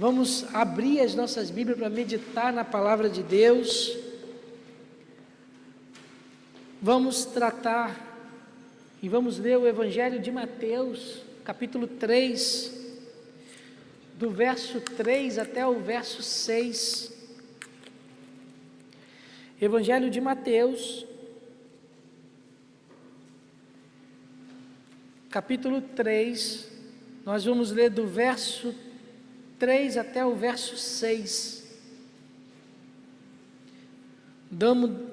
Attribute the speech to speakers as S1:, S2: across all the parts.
S1: Vamos abrir as nossas Bíblias para meditar na palavra de Deus. Vamos tratar e vamos ler o Evangelho de Mateus, capítulo 3, do verso 3 até o verso 6. Evangelho de Mateus, capítulo 3, nós vamos ler do verso 3 até o verso 6.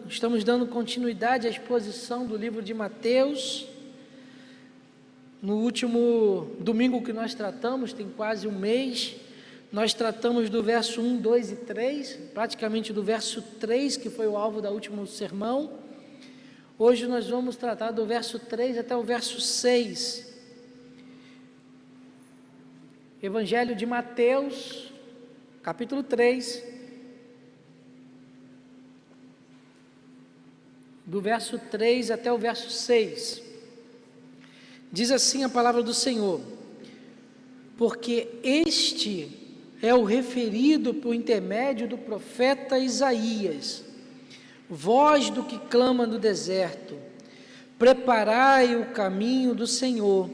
S1: Estamos dando continuidade à exposição do livro de Mateus. No último domingo que nós tratamos, tem quase um mês, nós tratamos do verso 1, 2 e 3, praticamente do verso 3, que foi o alvo do último sermão. Hoje nós vamos tratar do verso 3 até o verso 6. Evangelho de Mateus, capítulo 3, do verso 3 até o verso 6. Diz assim a palavra do Senhor: porque este é o referido por intermédio do profeta Isaías, voz do que clama no deserto, preparai o caminho do Senhor,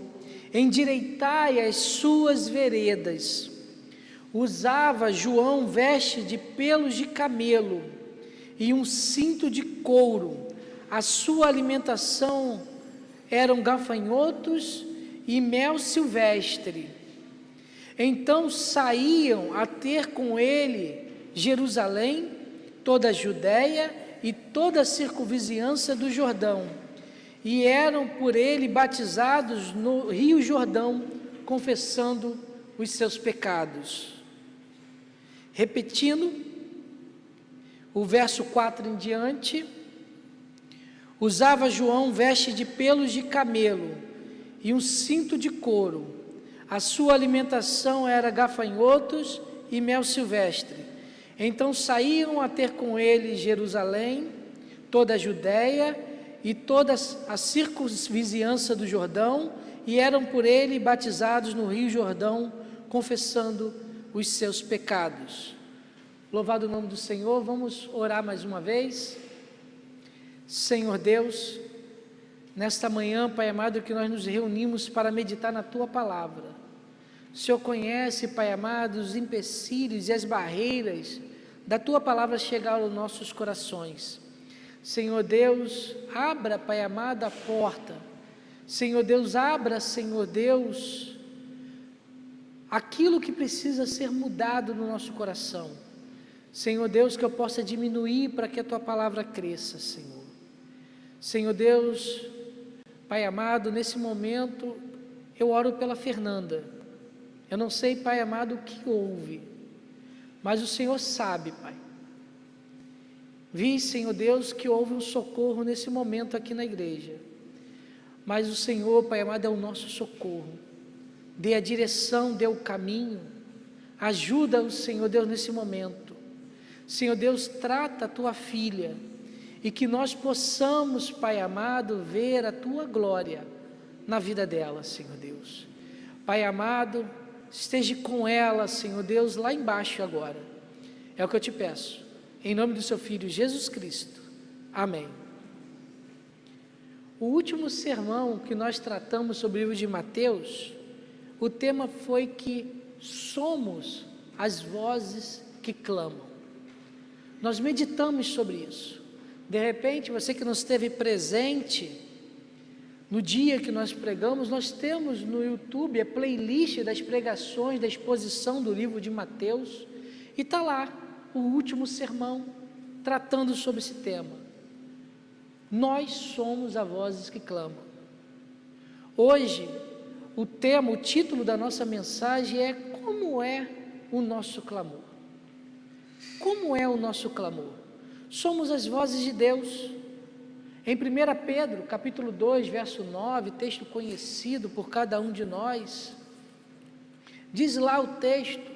S1: endireitai as suas veredas. Usava João veste de pelos de camelo e um cinto de couro. A sua alimentação eram gafanhotos e mel silvestre. Então saíam a ter com ele Jerusalém, toda a Judéia e toda a circunvizinhança do Jordão, e eram por ele batizados no Rio Jordão, confessando os seus pecados. Repetindo, o verso 4 em diante: usava João veste de pelos de camelo e um cinto de couro. A sua alimentação era gafanhotos e mel silvestre. Então saíam a ter com ele Jerusalém, toda a Judéia e toda a circunvizinhança do Jordão, e eram por ele batizados no Rio Jordão, confessando os seus pecados. Louvado o nome do Senhor. Vamos orar mais uma vez. Senhor Deus, nesta manhã, Pai amado, que nós nos reunimos para meditar na Tua Palavra. O Senhor conhece, Pai amado, os empecilhos e as barreiras da Tua Palavra chegar aos nossos corações. Senhor Deus, abra, Pai amado, a porta. Senhor Deus, abra, Senhor Deus, aquilo que precisa ser mudado no nosso coração. Senhor Deus, que eu possa diminuir para que a Tua Palavra cresça, Senhor. Senhor Deus, Pai amado, nesse momento eu oro pela Fernanda. Eu não sei, Pai amado, o que houve, mas o Senhor sabe, Pai. Vi, Senhor Deus, que houve um socorro nesse momento aqui na igreja, mas o Senhor, Pai amado, é o nosso socorro. Dê a direção, dê o caminho, ajuda o Senhor Deus nesse momento. Senhor Deus, trata a Tua filha, e que nós possamos, Pai amado, ver a Tua glória na vida dela, Senhor Deus. Pai amado, esteja com ela, Senhor Deus, lá embaixo agora. É o que eu te peço, em nome do Seu Filho Jesus Cristo. Amém. O último sermão que nós tratamos sobre o livro de Mateus, o tema foi que somos as vozes que clamam. Nós meditamos sobre isso. De repente, você que não esteve presente no dia que nós pregamos, nós temos no YouTube a playlist das pregações, da exposição do livro de Mateus, e está lá o último sermão tratando sobre esse tema. Nós somos as vozes que clamam. Hoje, o tema, o título da nossa mensagem é: como é o nosso clamor? Como é o nosso clamor? Somos as vozes de Deus. Em 1 Pedro, capítulo 2, verso 9, texto conhecido por cada um de nós, diz lá o texto: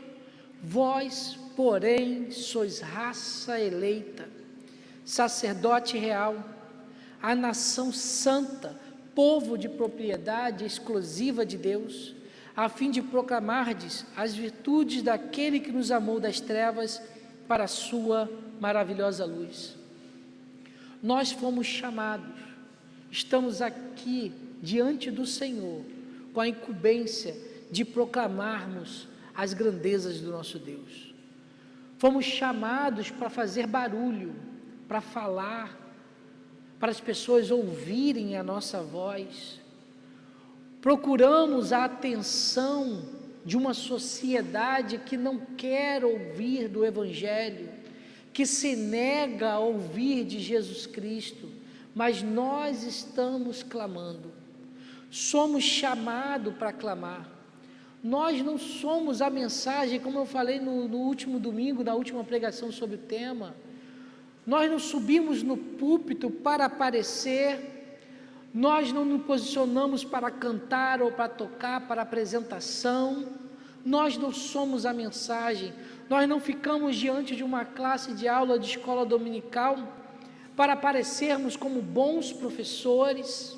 S1: vós, porém, sois raça eleita, sacerdote real, a nação santa, povo de propriedade exclusiva de Deus, a fim de proclamardes as virtudes daquele que nos amou das trevas para a sua maravilhosa luz. Nós fomos chamados, estamos aqui diante do Senhor, com a incumbência de proclamarmos as grandezas do nosso Deus. Fomos chamados para fazer barulho, para falar, para as pessoas ouvirem a nossa voz. Procuramos a atenção de uma sociedade que não quer ouvir do Evangelho, que se nega a ouvir de Jesus Cristo, mas nós estamos clamando, somos chamados para clamar. Nós não somos a mensagem, como eu falei no último domingo, na última pregação sobre o tema, nós não subimos no púlpito para aparecer, nós não nos posicionamos para cantar ou para tocar, para apresentação, nós não somos a mensagem, nós não ficamos diante de uma classe de aula de escola dominical para aparecermos como bons professores,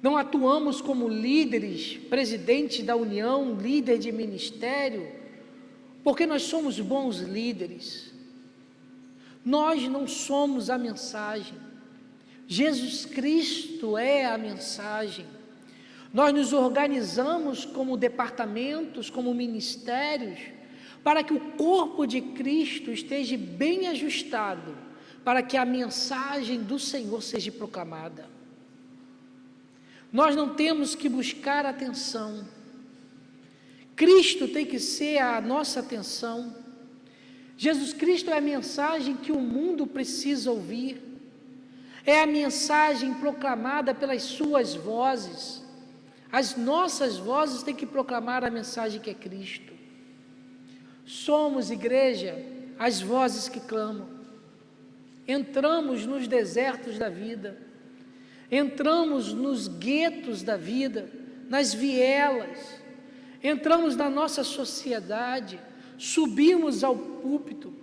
S1: não atuamos como líderes, presidente da união, líder de ministério, porque nós somos bons líderes. Nós não somos a mensagem, Jesus Cristo é a mensagem. Nós nos organizamos como departamentos, como ministérios, para que o corpo de Cristo esteja bem ajustado, para que a mensagem do Senhor seja proclamada. Nós não temos que buscar atenção, Cristo tem que ser a nossa atenção. Jesus Cristo é a mensagem que o mundo precisa ouvir, é a mensagem proclamada pelas suas vozes. As nossas vozes têm que proclamar a mensagem que é Cristo. Somos, igreja, as vozes que clamam. Entramos nos desertos da vida, entramos nos guetos da vida, nas vielas, entramos na nossa sociedade, subimos ao púlpito,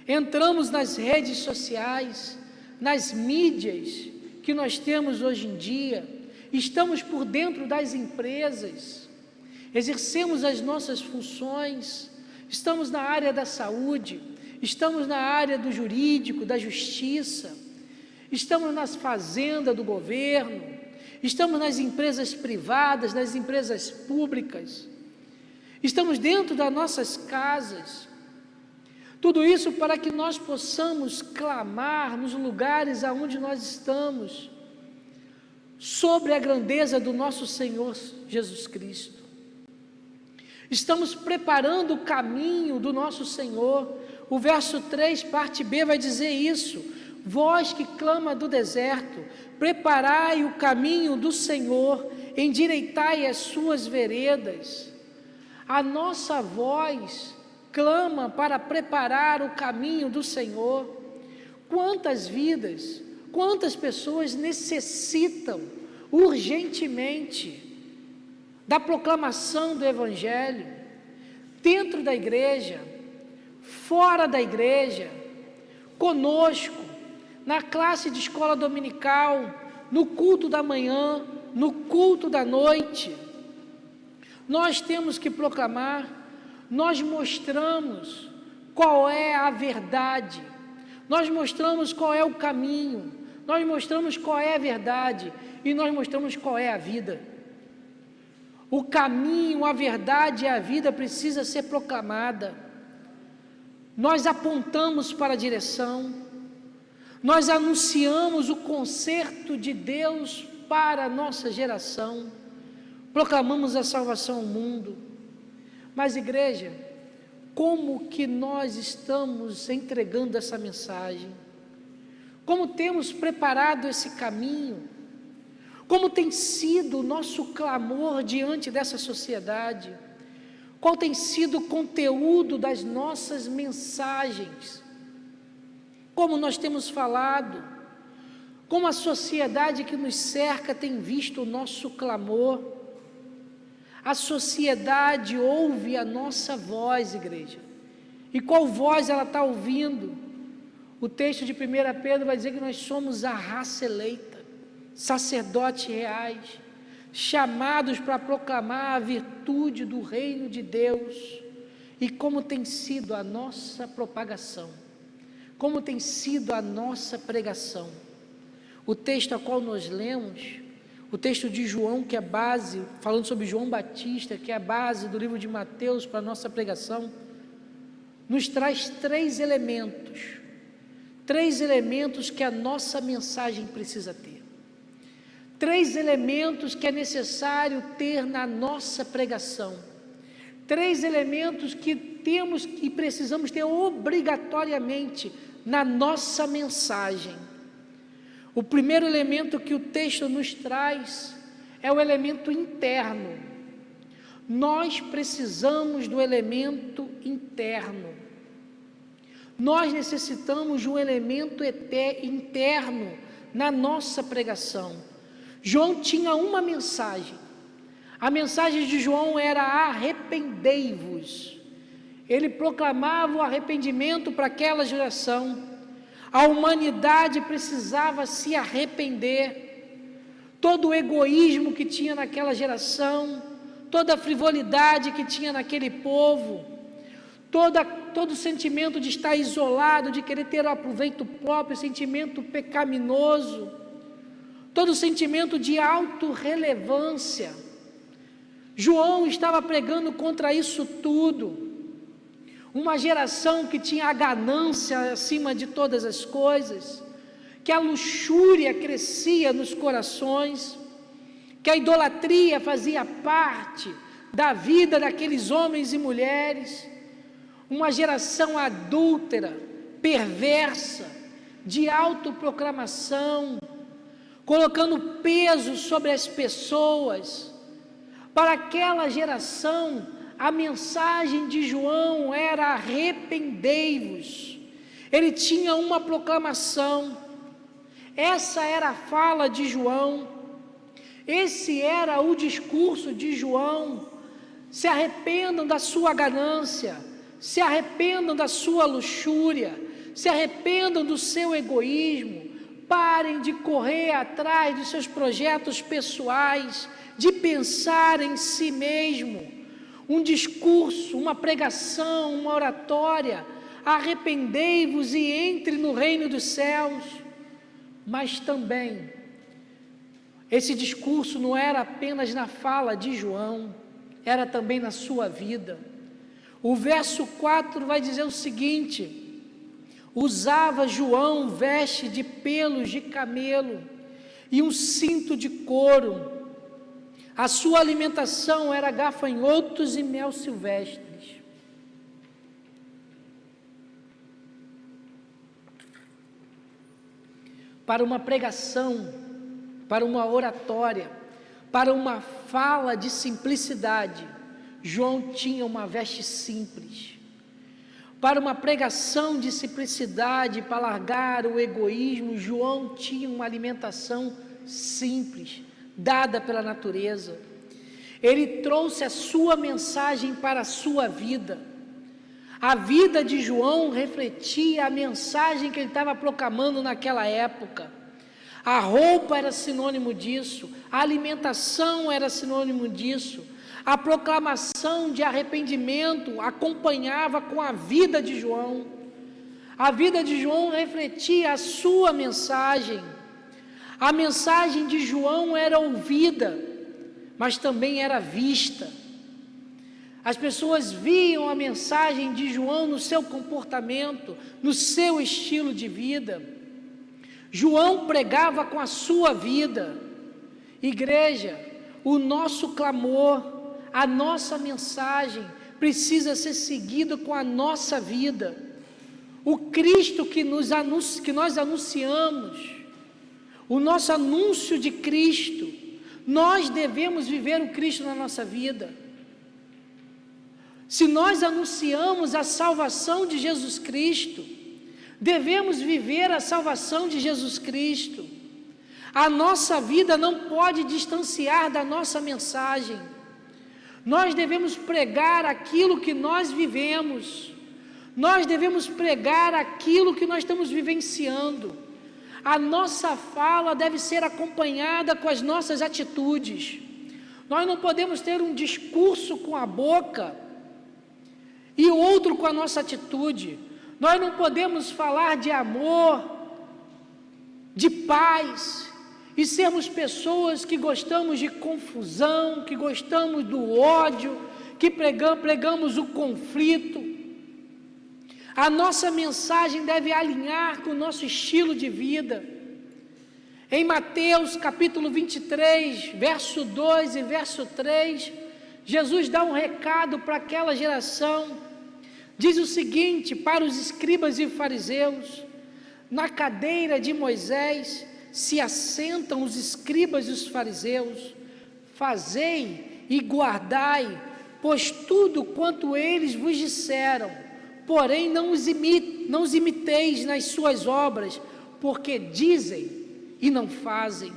S1: entramos nas redes sociais, nas mídias que nós temos hoje em dia, estamos por dentro das empresas, exercemos as nossas funções, estamos na área da saúde, estamos na área do jurídico, da justiça, estamos nas fazendas do governo, estamos nas empresas privadas, nas empresas públicas, estamos dentro das nossas casas, tudo isso para que nós possamos clamar nos lugares aonde nós estamos, sobre a grandeza do nosso Senhor Jesus Cristo. Estamos preparando o caminho do nosso Senhor. O verso 3, parte B, vai dizer isso: vós que clama do deserto, preparai o caminho do Senhor, endireitai as suas veredas. A nossa voz clama para preparar o caminho do Senhor. Quantas vidas, quantas pessoas necessitam urgentemente da proclamação do Evangelho, dentro da igreja, fora da igreja, conosco, na classe de escola dominical, no culto da manhã, no culto da noite. Nós temos que proclamar, nós mostramos qual é a verdade, nós mostramos qual é o caminho, nós mostramos qual é a verdade e nós mostramos qual é a vida. O caminho, a verdade e a vida precisa ser proclamada. Nós apontamos para a direção, nós anunciamos o conserto de Deus para a nossa geração, proclamamos a salvação ao mundo. Mas, igreja, como que nós estamos entregando essa mensagem? Como temos preparado esse caminho? Como tem sido o nosso clamor diante dessa sociedade? Qual tem sido o conteúdo das nossas mensagens? Como nós temos falado? Como a sociedade que nos cerca tem visto o nosso clamor? A sociedade ouve a nossa voz, igreja. E qual voz ela está ouvindo? O texto de 1 Pedro vai dizer que nós somos a raça eleita, sacerdotes reais, chamados para proclamar a virtude do reino de Deus. E como tem sido a nossa propagação, como tem sido a nossa pregação. O texto a qual nós lemos, o texto de João, que é base, falando sobre João Batista, que é a base do livro de Mateus para a nossa pregação, nos traz três elementos que a nossa mensagem precisa ter. Três elementos que é necessário ter na nossa pregação. Três elementos que temos e precisamos ter obrigatoriamente na nossa mensagem. O primeiro elemento que o texto nos traz é o elemento interno. Nós precisamos do elemento interno. Nós necessitamos de um elemento interno na nossa pregação. João tinha uma mensagem. A mensagem de João era: arrependei-vos. Ele proclamava o arrependimento para aquela geração. A humanidade precisava se arrepender. Todo o egoísmo que tinha naquela geração, toda a frivolidade que tinha naquele povo, todo o sentimento de estar isolado, de querer ter o aproveito próprio, sentimento pecaminoso, todo o sentimento de autorrelevância. João estava pregando contra isso tudo. Uma geração que tinha a ganância acima de todas as coisas, que a luxúria crescia nos corações, que a idolatria fazia parte da vida daqueles homens e mulheres, uma geração adúltera, perversa, de autoproclamação, colocando peso sobre as pessoas. Para aquela geração, a mensagem de João era: arrependei-vos. Ele tinha uma proclamação, essa era a fala de João, esse era o discurso de João: se arrependam da sua ganância, se arrependam da sua luxúria, se arrependam do seu egoísmo, parem de correr atrás dos seus projetos pessoais, de pensar em si mesmo. Um discurso, uma pregação, uma oratória: arrependei-vos e entre no reino dos céus. Mas também, esse discurso não era apenas na fala de João, era também na sua vida. O verso 4 vai dizer o seguinte: usava João veste de pelos de camelo e um cinto de couro. A sua alimentação era gafanhotos e mel silvestres. Para uma pregação, para uma oratória, para uma fala de simplicidade, João tinha uma veste simples. Para uma pregação de simplicidade, para largar o egoísmo, João tinha uma alimentação simples, dada pela natureza. Ele trouxe a sua mensagem para a sua vida. A vida de João refletia a mensagem que ele estava proclamando naquela época. A roupa era sinônimo disso, a alimentação era sinônimo disso, a proclamação de arrependimento acompanhava com a vida de João. A vida de João refletia a sua mensagem. A mensagem de João era ouvida, mas também era vista. As pessoas viam a mensagem de João no seu comportamento, no seu estilo de vida. João pregava com a sua vida. Igreja, o nosso clamor, a nossa mensagem precisa ser seguida com a nossa vida. O Cristo que nós anunciamos, o nosso anúncio de Cristo, nós devemos viver o Cristo na nossa vida. Se nós anunciamos a salvação de Jesus Cristo, devemos viver a salvação de Jesus Cristo. A nossa vida não pode distanciar da nossa mensagem. Nós devemos pregar aquilo que nós vivemos. Nós devemos pregar aquilo que nós estamos vivenciando. A nossa fala deve ser acompanhada com as nossas atitudes. Nós não podemos ter um discurso com a boca e outro com a nossa atitude. Nós não podemos falar de amor, de paz, e sermos pessoas que gostamos de confusão, que gostamos do ódio, que pregamos o conflito. A nossa mensagem deve alinhar com o nosso estilo de vida. Em Mateus capítulo 23, verso 2 e verso 3, Jesus dá um recado para aquela geração. Diz o seguinte para os escribas e fariseus: na cadeira de Moisés se assentam os escribas e os fariseus. Fazei e guardai, pois tudo quanto eles vos disseram, porém não os imiteis nas suas obras, porque dizem e não fazem.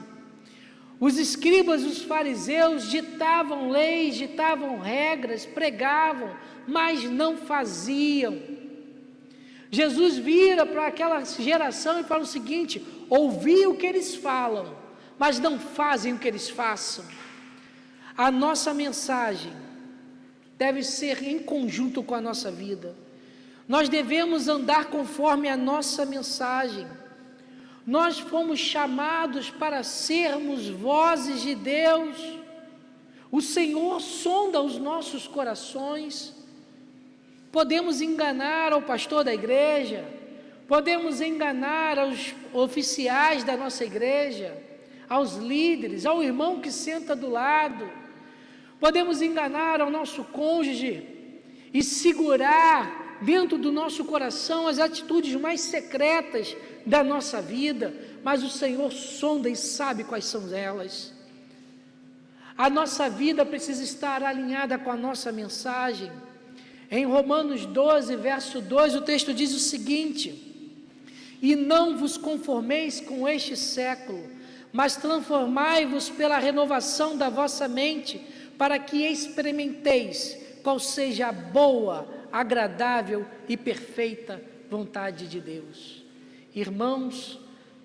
S1: Os escribas e os fariseus ditavam leis, ditavam regras, pregavam, mas não faziam. Jesus vira para aquela geração e fala o seguinte: ouvi o que eles falam, mas não fazem o que eles façam. A nossa mensagem deve ser em conjunto com a nossa vida. Nós devemos andar conforme a nossa mensagem. Nós fomos chamados para sermos vozes de Deus. O Senhor sonda os nossos corações. Podemos enganar ao pastor da igreja, podemos enganar aos oficiais da nossa igreja, aos líderes, ao irmão que senta do lado, podemos enganar ao nosso cônjuge e segurar dentro do nosso coração as atitudes mais secretas da nossa vida, mas o Senhor sonda e sabe quais são elas. A nossa vida precisa estar alinhada com a nossa mensagem. Em Romanos 12, verso 2, o texto diz o seguinte: e não vos conformeis com este século, mas transformai-vos pela renovação da vossa mente, para que experimenteis qual seja a boa, agradável e perfeita vontade de Deus. Irmãos,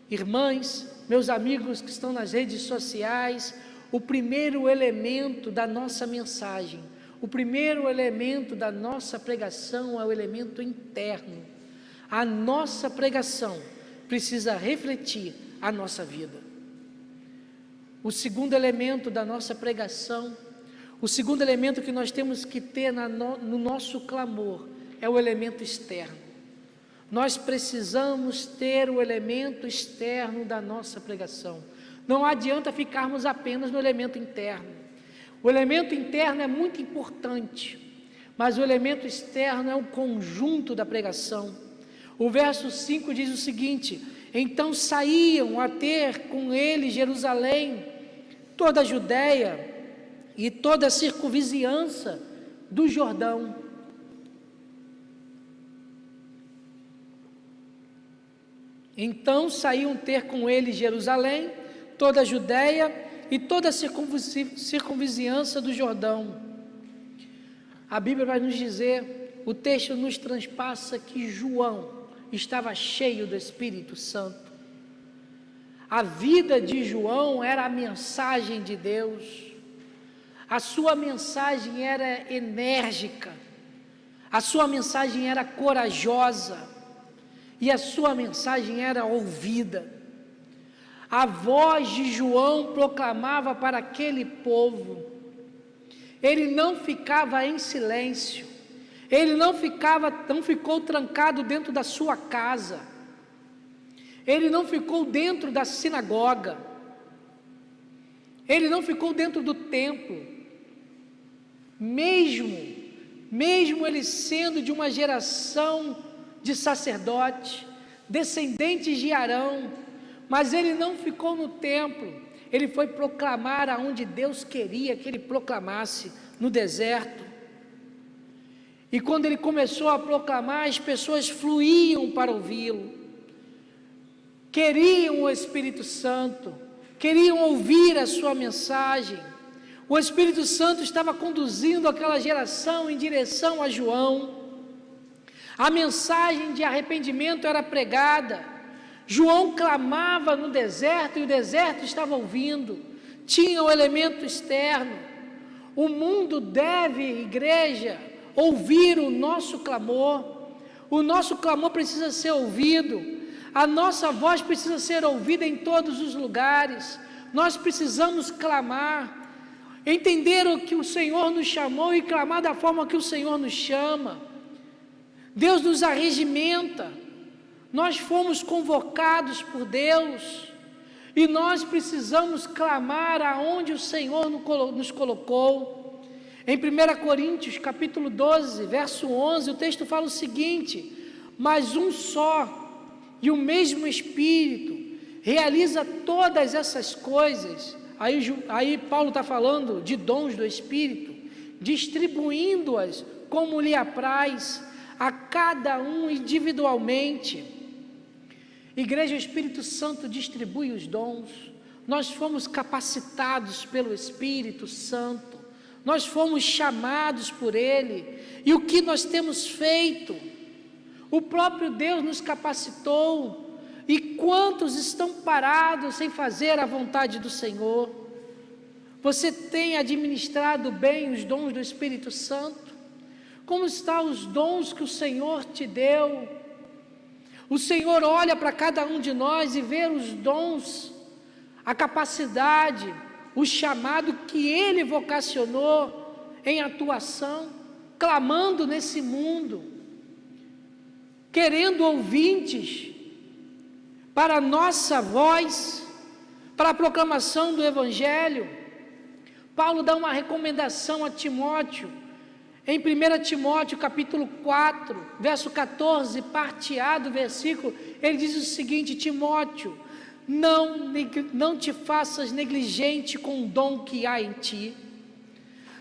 S1: irmãs, meus amigos que estão nas redes sociais, o primeiro elemento da nossa mensagem, o primeiro elemento da nossa pregação é o elemento interno. A nossa pregação precisa refletir a nossa vida. O segundo elemento da nossa pregação, o segundo elemento que nós temos que ter no nosso clamor é o elemento externo. Nós precisamos ter o elemento externo da nossa pregação. Não adianta ficarmos apenas no elemento interno. O elemento interno é muito importante, mas o elemento externo é o conjunto da pregação. O verso 5 diz o seguinte: então saíam a ter com ele Jerusalém, toda a Judéia e toda a circunvizinhança do Jordão. Então saíam ter com ele Jerusalém, toda a Judéia e toda a circunvizinhança do Jordão. A Bíblia vai nos dizer, o texto nos transpassa que João estava cheio do Espírito Santo. A vida de João era a mensagem de Deus. A sua mensagem era enérgica, a sua mensagem era corajosa e a sua mensagem era ouvida. A voz de João proclamava para aquele povo. Ele não ficava em silêncio. Ele não ficou trancado dentro da sua casa. Ele não ficou dentro da sinagoga. Ele não ficou dentro do templo. Mesmo ele sendo de uma geração de sacerdotes, descendentes de Arão, mas ele não ficou no templo, ele foi proclamar aonde Deus queria que ele proclamasse, no deserto. E quando ele começou a proclamar, as pessoas fluíam para ouvi-lo, queriam o Espírito Santo, queriam ouvir a sua mensagem. O Espírito Santo estava conduzindo aquela geração em direção a João. A mensagem de arrependimento era pregada. João clamava no deserto e o deserto estava ouvindo. Tinha o elemento externo. O mundo deve, igreja, ouvir o nosso clamor. O nosso clamor precisa ser ouvido. A nossa voz precisa ser ouvida em todos os lugares. Nós precisamos clamar, entender o que o Senhor nos chamou e clamar da forma que o Senhor nos chama. Deus nos arregimenta. Nós fomos convocados por Deus e nós precisamos clamar aonde o Senhor nos colocou. Em 1 Coríntios capítulo 12, verso 11, o texto fala o seguinte: mas um só e o mesmo Espírito realiza todas essas coisas. Aí Paulo está falando de dons do Espírito, distribuindo-as como lhe apraz a cada um individualmente. Igreja, o Espírito Santo distribui os dons. Nós fomos capacitados pelo Espírito Santo, nós fomos chamados por Ele, e o que nós temos feito? O próprio Deus nos capacitou. E quantos estão parados sem fazer a vontade do Senhor? Você tem administrado bem os dons do Espírito Santo? Como estão os dons que o Senhor te deu? O Senhor olha para cada um de nós e vê os dons, a capacidade, o chamado que Ele vocacionou em atuação, clamando nesse mundo, querendo ouvintes para a nossa voz, para a proclamação do Evangelho. Paulo dá uma recomendação a Timóteo, em 1 Timóteo capítulo 4, verso 14, parte A do versículo, ele diz o seguinte: Timóteo, não te faças negligente com o dom que há em ti.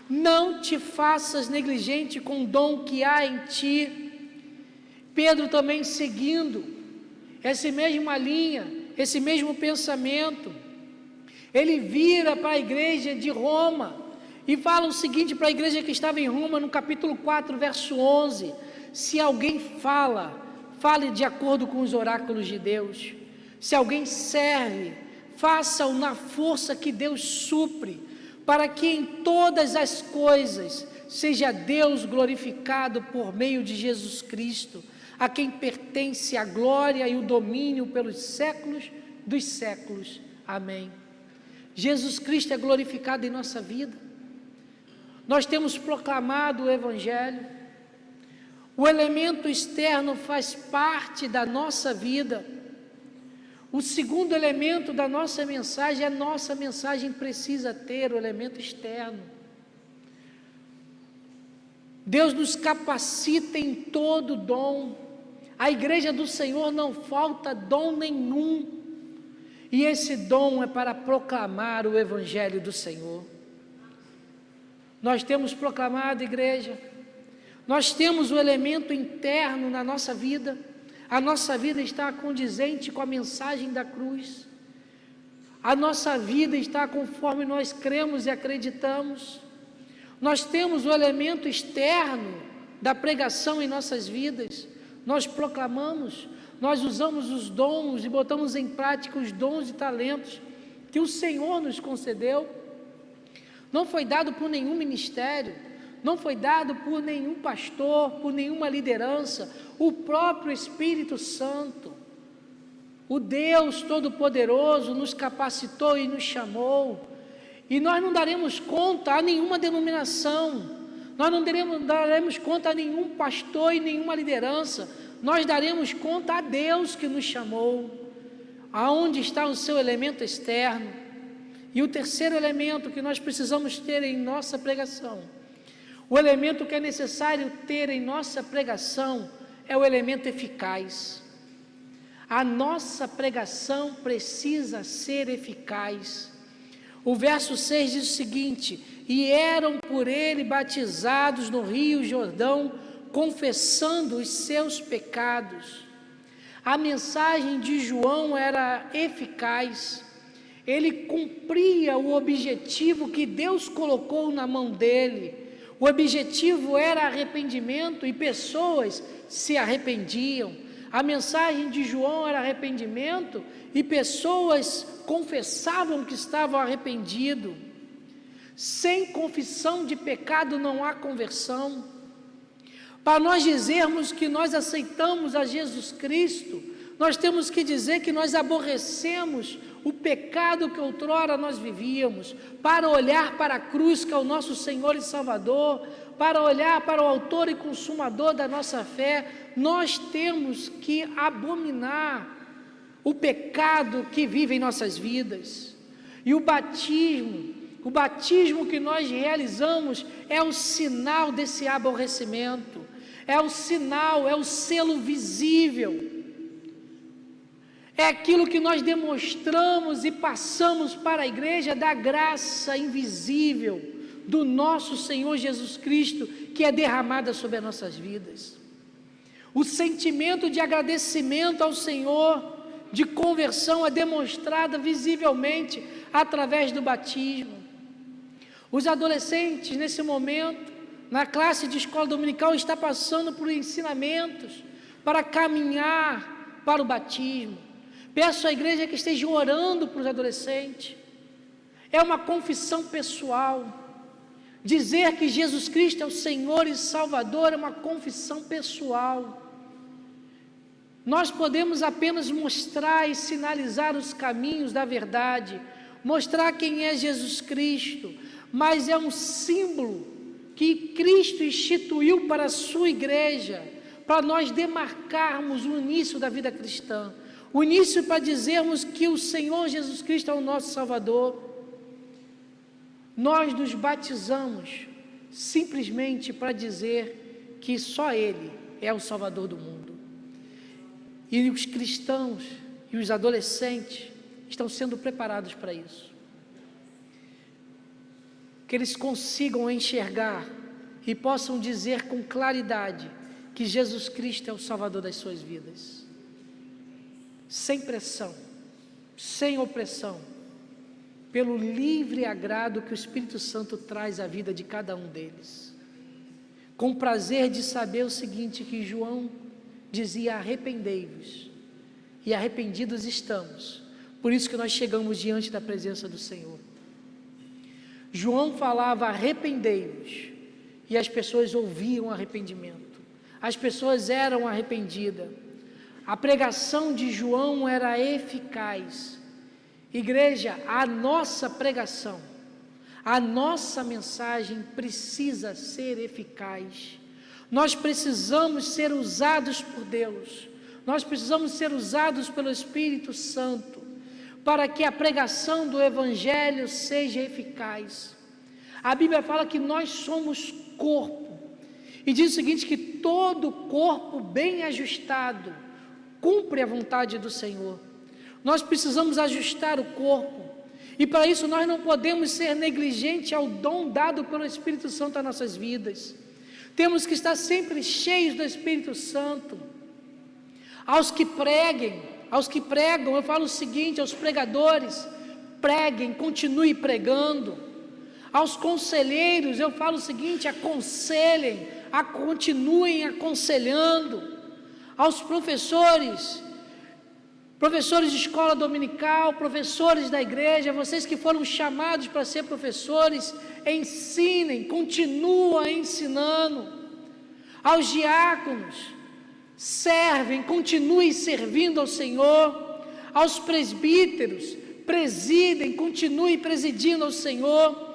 S1: Não te faças negligente com o dom que há em ti. Pedro também seguindo essa mesma linha, esse mesmo pensamento, ele vira para a igreja de Roma e fala o seguinte para a igreja que estava em Roma, no capítulo 4, verso 11: se alguém fale de acordo com os oráculos de Deus. Se alguém serve, faça-o na força que Deus supre, para que em todas as coisas seja Deus glorificado por meio de Jesus Cristo, a quem pertence a glória e o domínio pelos séculos dos séculos. Amém. Jesus Cristo é glorificado em nossa vida. Nós temos proclamado o Evangelho. O elemento externo faz parte da nossa vida. O segundo elemento da nossa mensagem, a nossa mensagem precisa ter o elemento externo. Deus nos capacita em todo dom. A igreja do Senhor não falta dom nenhum. E esse dom é para proclamar o Evangelho do Senhor. Nós temos proclamado, igreja. Nós temos o elemento interno na nossa vida. A nossa vida está condizente com a mensagem da cruz. A nossa vida está conforme nós cremos e acreditamos. Nós temos o elemento externo da pregação em nossas vidas. Nós proclamamos, nós usamos os dons e botamos em prática os dons e talentos que o Senhor nos concedeu. Não foi dado por nenhum ministério, não foi dado por nenhum pastor, por nenhuma liderança. O próprio Espírito Santo, o Deus Todo-Poderoso, nos capacitou e nos chamou. E nós não daremos conta a nenhuma denominação, nós não daremos conta a nenhum pastor e nenhuma liderança. Nós daremos conta a Deus que nos chamou. Aonde está o seu elemento externo? E o terceiro elemento que nós precisamos ter em nossa pregação, o elemento que é necessário ter em nossa pregação, é o elemento eficaz. A nossa pregação precisa ser eficaz. O verso 6 diz o seguinte: e eram por ele batizados no rio Jordão, confessando os seus pecados. A mensagem de João era eficaz. Ele cumpria o objetivo que Deus colocou na mão dele. O objetivo era arrependimento e pessoas se arrependiam. A mensagem de João era arrependimento e pessoas confessavam que estavam arrependidos. Sem confissão de pecado não há conversão. Para nós dizermos que nós aceitamos a Jesus Cristo, nós temos que dizer que nós aborrecemos o pecado que outrora nós vivíamos, para olhar para a cruz, que é o nosso Senhor e Salvador, para olhar para o autor e consumador da nossa fé, nós temos que abominar o pecado que vive em nossas vidas. E o batismo que nós realizamos é o sinal desse aborrecimento, é o sinal, é o selo visível, é aquilo que nós demonstramos e passamos para a igreja da graça invisível do nosso Senhor Jesus Cristo, que é derramada sobre as nossas vidas. O sentimento de agradecimento ao Senhor, de conversão, é demonstrada visivelmente através do batismo. Os adolescentes, nesse momento, na classe de escola dominical, estão passando por ensinamentos para caminhar para o batismo. Peço à igreja que esteja orando para os adolescentes. É uma confissão pessoal. Dizer que Jesus Cristo é o Senhor e Salvador é uma confissão pessoal. Nós podemos apenas mostrar e sinalizar os caminhos da verdade, mostrar quem é Jesus Cristo, mas é um símbolo que Cristo instituiu para a sua igreja, para nós demarcarmos o início da vida cristã, o início para dizermos que o Senhor Jesus Cristo é o nosso Salvador. Nós nos batizamos simplesmente para dizer que só Ele é o Salvador do mundo. E os cristãos e os adolescentes estão sendo preparados para isso. Que eles consigam enxergar e possam dizer com claridade que Jesus Cristo é o Salvador das suas vidas. Sem pressão, sem opressão, pelo livre agrado que o Espírito Santo traz à vida de cada um deles. Com prazer de saber o seguinte, que João dizia: arrependei-vos, e arrependidos estamos, por isso que nós chegamos diante da presença do Senhor. João falava: arrependei-vos, e as pessoas ouviam arrependimento, as pessoas eram arrependidas. A pregação de João era eficaz. Igreja, a nossa pregação, a nossa mensagem precisa ser eficaz. Nós precisamos ser usados por Deus, nós precisamos ser usados pelo Espírito Santo, para que a pregação do Evangelho seja eficaz. A Bíblia fala que nós somos corpo, e diz o seguinte, que todo corpo bem ajustado cumpre a vontade do Senhor. Nós precisamos ajustar o corpo, e para isso nós não podemos ser negligentes ao dom dado pelo Espírito Santo às nossas vidas. Temos que estar sempre cheios do Espírito Santo. Aos que pregam, eu falo o seguinte, aos pregadores: preguem, continue pregando. Aos conselheiros, eu falo o seguinte: aconselhem, continuem aconselhando. Aos professores de escola dominical, professores da igreja, vocês que foram chamados para ser professores, ensinem, continuem ensinando. Aos diáconos, servem, continuem servindo ao Senhor. Aos presbíteros, presidem, continuem presidindo ao Senhor.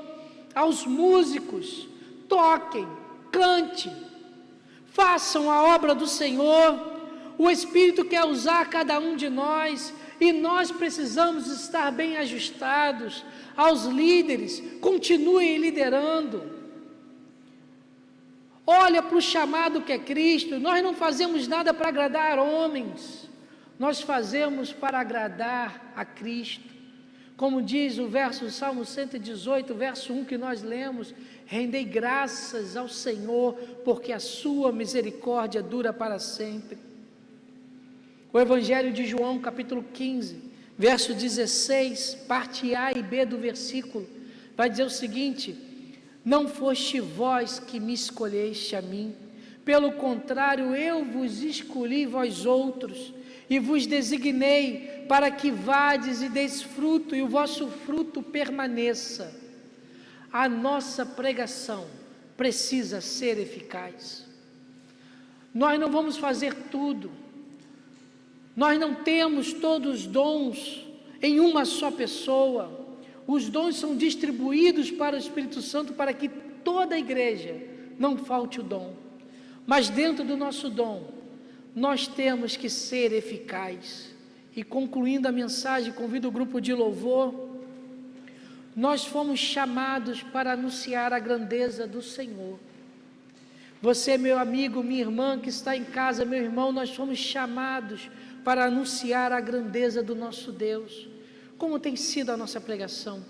S1: Aos músicos, toquem, cante, façam a obra do Senhor. O Espírito quer usar cada um de nós, e nós precisamos estar bem ajustados. Aos líderes, continuem liderando. Olha para o chamado que é Cristo. Nós não fazemos nada para agradar homens, nós fazemos para agradar a Cristo. Como diz o verso do Salmo 118, verso 1 que nós lemos: rendei graças ao Senhor, porque a sua misericórdia dura para sempre. O Evangelho de João, capítulo 15, verso 16, parte A e B do versículo, vai dizer o seguinte: não foste vós que me escolheste a mim, pelo contrário, eu vos escolhi vós outros, e vos designei para que vades e deis fruto, e o vosso fruto permaneça. a nossa pregação precisa ser eficaz. Nós não vamos fazer tudo, nós não temos todos os dons em uma só pessoa. Os dons são distribuídos para o Espírito Santo para que toda a igreja não falte o dom. Mas dentro do nosso dom, nós temos que ser eficazes. E concluindo a mensagem, convido o grupo de louvor. Nós fomos chamados para anunciar a grandeza do Senhor. Você, meu amigo, minha irmã que está em casa, meu irmão, nós fomos chamados para anunciar a grandeza do nosso Deus. Como tem sido a nossa pregação?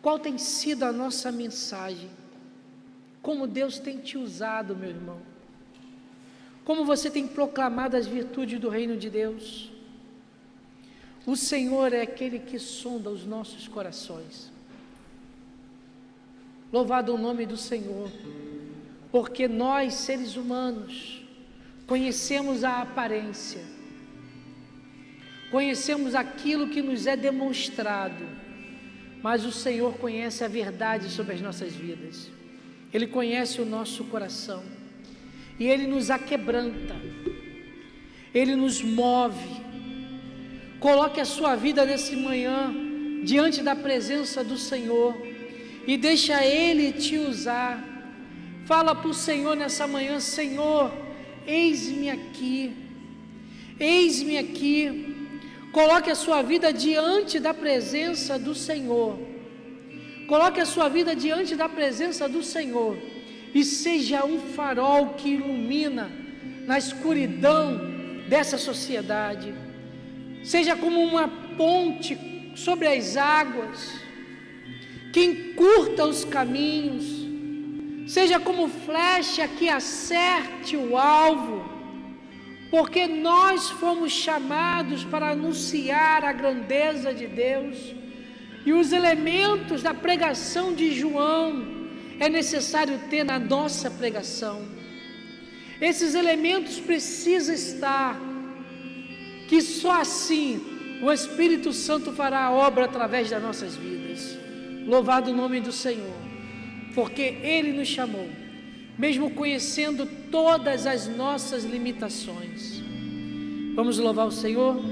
S1: Qual tem sido a nossa mensagem? Como Deus tem te usado, meu irmão? Como você tem proclamado as virtudes do reino de Deus? O Senhor é aquele que sonda os nossos corações. Louvado o nome do Senhor, porque nós, seres humanos, conhecemos a aparência, conhecemos aquilo que nos é demonstrado, mas o Senhor conhece a verdade sobre as nossas vidas. Ele conhece o nosso coração e Ele nos aquebranta, Ele nos move. Coloque a sua vida nesse manhã diante da presença do Senhor e deixa Ele te usar. Fala para o Senhor nessa manhã: Senhor, eis-me aqui, eis-me aqui. Coloque a sua vida diante da presença do Senhor. Coloque a sua vida diante da presença do Senhor e seja um farol que ilumina na escuridão dessa sociedade. Seja como uma ponte sobre as águas, que encurta os caminhos. Seja como flecha que acerte o alvo, porque nós fomos chamados para anunciar a grandeza de Deus. E os elementos da pregação de João é necessário ter na nossa pregação. Esses elementos precisam estar, que só assim o Espírito Santo fará a obra através das nossas vidas. Louvado o nome do Senhor, porque Ele nos chamou, mesmo conhecendo todas as nossas limitações. Vamos louvar o Senhor?